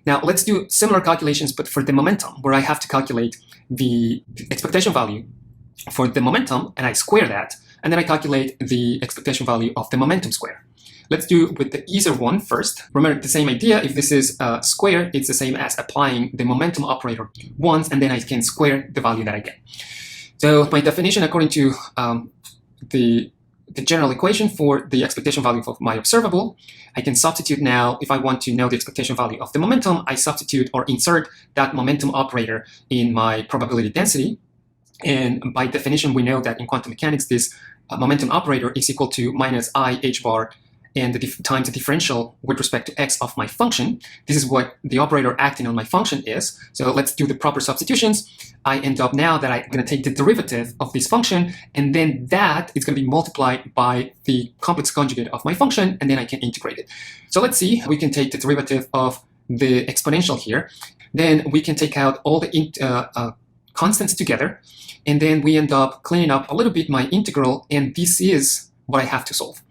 Now let's do similar calculations, but for the momentum, where I have to calculate the expectation value for the momentum, and I square that, and then I calculate the expectation value of the momentum square. Let's do with the easier one first. Remember the same idea. If this is a square, it's the same as applying the momentum operator once, and then I can square the value that I get. So my definition, according to the general equation for the expectation value of my observable, I can substitute now. If I want to know the expectation value of the momentum, I substitute or insert that momentum operator in my probability density. And by definition, we know that in quantum mechanics, this momentum operator is equal to minus I h bar and times the differential with respect to x of my function. This is what the operator acting on my function is. So let's do the proper substitutions. I end up now that I'm going to take the derivative of this function, and then that is going to be multiplied by the complex conjugate of my function, and then I can integrate it. So let's see, we can take the derivative of the exponential here. Then we can take out all the constants together, and then we end up cleaning up a little bit my integral, and this is what I have to solve.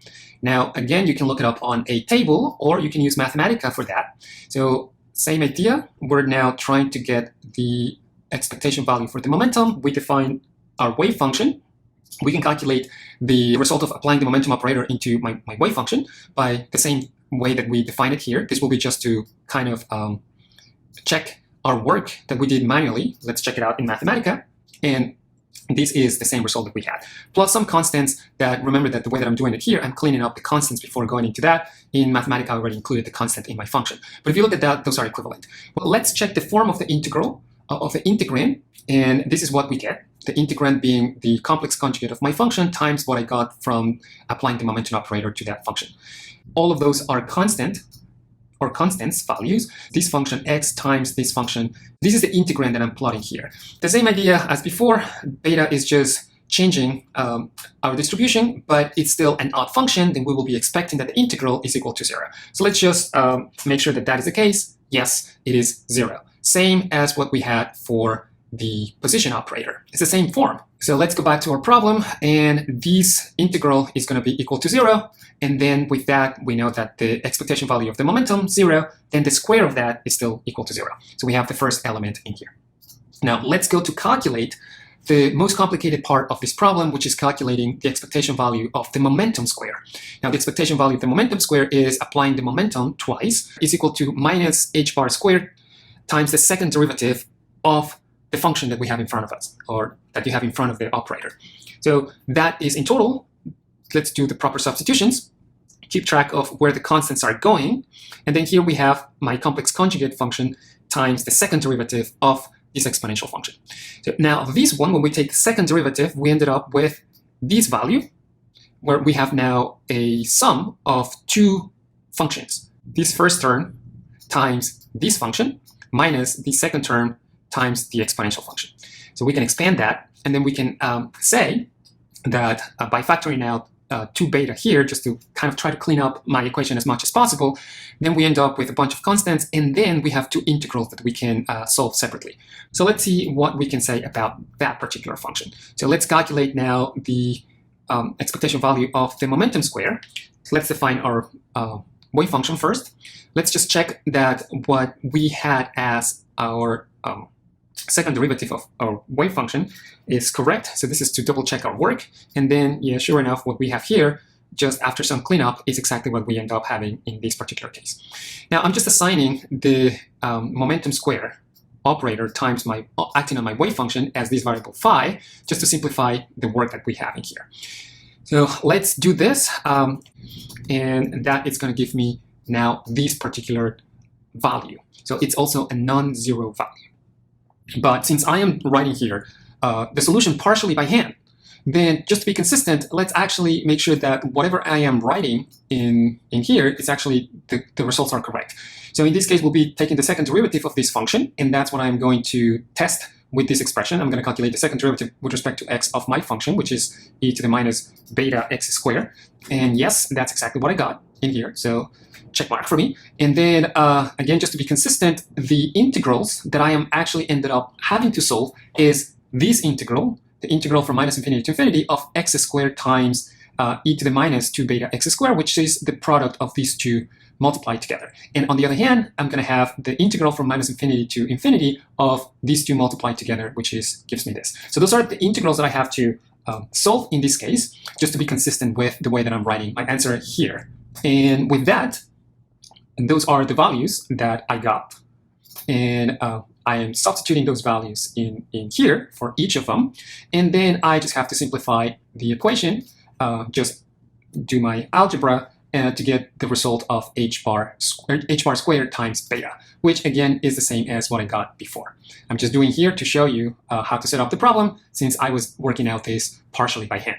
Now, again, you can look it up on a table, or you can use Mathematica for that. So same idea. We're now trying to get the expectation value for the momentum. We define our wave function. We can calculate the result of applying the momentum operator into my wave function by the same way that we define it here. This will be just to kind of check our work that we did manually. Let's check it out in Mathematica. And this is the same result that we had, plus some constants that, remember that the way that I'm doing it here, I'm cleaning up the constants before going into that. In Mathematica, I already included the constant in my function. But if you look at that, those are equivalent. Well, let's check the form of the integral, of the integrand, and this is what we get. The integrand being the complex conjugate of my function times what I got from applying the momentum operator to that function. All of those are constant, or constants values. This function x times this function. This is the integrand that I'm plotting here. The same idea as before. Beta is just changing our distribution, but it's still an odd function. Then we will be expecting that the integral is equal to 0. So let's just make sure that that is the case. Yes, it is 0. Same as what we had for the position operator. It's the same form. So let's go back to our problem, and this integral is going to be equal to 0. And then with that, we know that the expectation value of the momentum, 0, then the square of that is still equal to 0. So we have the first element in here. Now let's go to calculate the most complicated part of this problem, which is calculating the expectation value of the momentum square. Now the expectation value of the momentum square is applying the momentum twice, is equal to minus h bar squared times the second derivative of the function that we have in front of us, or that you have in front of the operator. So that is in total. Let's do the proper substitutions, keep track of where the constants are going, and then here we have my complex conjugate function times the second derivative of this exponential function. So now this one, when we take the second derivative, we ended up with this value, where we have now a sum of two functions. This first term times this function minus the second term times the exponential function. So we can expand that, and then we can say that by factoring out 2 beta here, just to kind of try to clean up my equation as much as possible, then we end up with a bunch of constants, and then we have 2 integrals that we can solve separately. So let's see what we can say about that particular function. So let's calculate now the expectation value of the momentum square. So let's define our wave function first. Let's just check that what we had as our second derivative of our wave function is correct. So this is to double check our work. And then, yeah, sure enough, what we have here, just after some cleanup, is exactly what we end up having in this particular case. Now, I'm just assigning the momentum square operator times my acting on my wave function as this variable phi, just to simplify the work that we have in here. So let's do this. And that is going to give me now this particular value. So it's also a non-zero value. But since I am writing here the solution partially by hand, then just to be consistent, let's actually make sure that whatever I am writing in here is actually the results are correct. So in this case, we'll be taking the second derivative of this function, and that's what I'm going to test with this expression. I'm going to calculate the second derivative with respect to x of my function, which is e to the minus beta x squared. And yes, that's exactly what I got in here. So check mark for me. And then again, just to be consistent, the integrals that I am actually ended up having to solve is this integral, the integral from minus infinity to infinity of x squared times e to the minus 2 beta x squared, which is the product of these two multiplied together. And on the other hand, I'm going to have the integral from minus infinity to infinity of these two multiplied together, which gives me this. So those are the integrals that I have to solve in this case, just to be consistent with the way that I'm writing my answer here. And with that, those are the values that I got. And I am substituting those values in here for each of them. And then I just have to simplify the equation, just do my algebra to get the result of h bar squared times beta, which again is the same as what I got before. I'm just doing here to show you how to set up the problem, since I was working out this partially by hand.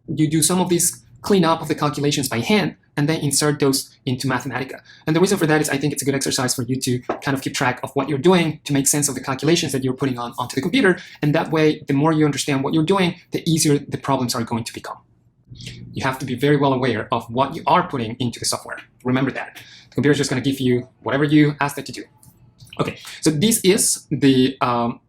You do some of these cleanup of the calculations by hand, and then insert those into Mathematica. And the reason for that is I think it's a good exercise for you to kind of keep track of what you're doing to make sense of the calculations that you're putting onto the computer. And that way, the more you understand what you're doing, the easier the problems are going to become. You have to be very well aware of what you are putting into the software. Remember that. The computer is just going to give you whatever you ask it to do. Okay, so this is the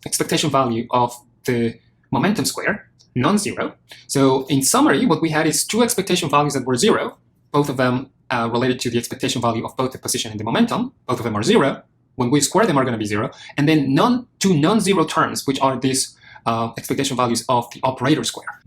expectation value of the momentum square, non-zero. So in summary, what we had is two expectation values that were zero, both of them related to the expectation value of both the position and the momentum. Both of them are zero. When we square them are going to be zero. And then two non-zero terms, which are these expectation values of the operator square.